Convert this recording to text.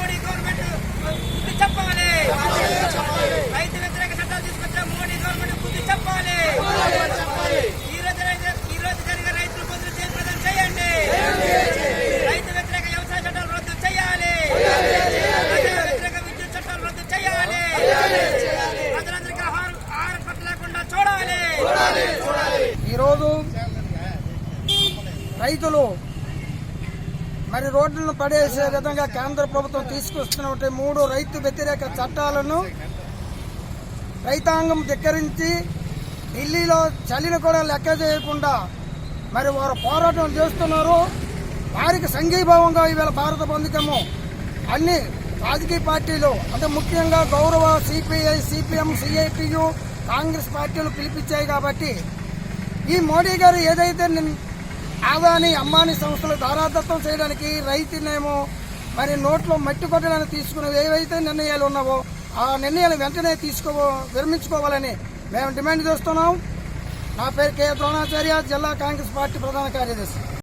Modi government బుద్ధి చెప్పాలి. రైతు వ్యతిరేక చట్టాలు తీసుకొచ్చే మోడీ గవర్నమెంట్ బుద్ధి చెప్పాలి. ఈ రోజు జరిగే రైతులు బదులు జయప్రదం చేయండి. రైతు వ్యతిరేక వ్యవసాయ చట్టాలు రద్దు చేయాలి. రైతు వ్యతిరేక విద్యుత్ చట్టాలు రద్దు చేయాలి. ప్రజలందరికీ ఆహార కొరత లేకుండా చూడాలి. ఈరోజు రైతులు మరి రోడ్లను పడేసే విధంగా కేంద్ర ప్రభుత్వం తీసుకొస్తున్న 3 రైతు వ్యతిరేక చట్టాలను రైతాంగం ధిక్కరించి ఢిల్లీలో చలిని కూడా లెక్క చేయకుండా మరి వారు పోరాటం చేస్తున్నారు. వారికి సంఘీభావంగా ఈవేళ భారత బంధుకేమో అన్ని రాజకీయ పార్టీలు అంటే ముఖ్యంగా గౌరవ సిపిఐ, సిపిఎం, సిఐటియు, కాంగ్రెస్ పార్టీలు పిలిపించాయి. కాబట్టి ఈ మోడీ గారు ఏదైతే ఆదాని అంబానీ సంస్థలు దారాదత్తం చేయడానికి రైతునేమో మరి నోట్లో మట్టి కొట్టడానికి తీసుకునే ఏవైతే నిర్ణయాలు ఉన్నావో ఆ నిర్ణయాలు వెంటనే విరమించుకోవాలని మేము డిమాండ్ చేస్తున్నాం. నా పేరు కె ద్రోణాచార్య, జిల్లా కాంగ్రెస్ పార్టీ ప్రధాన కార్యదర్శి.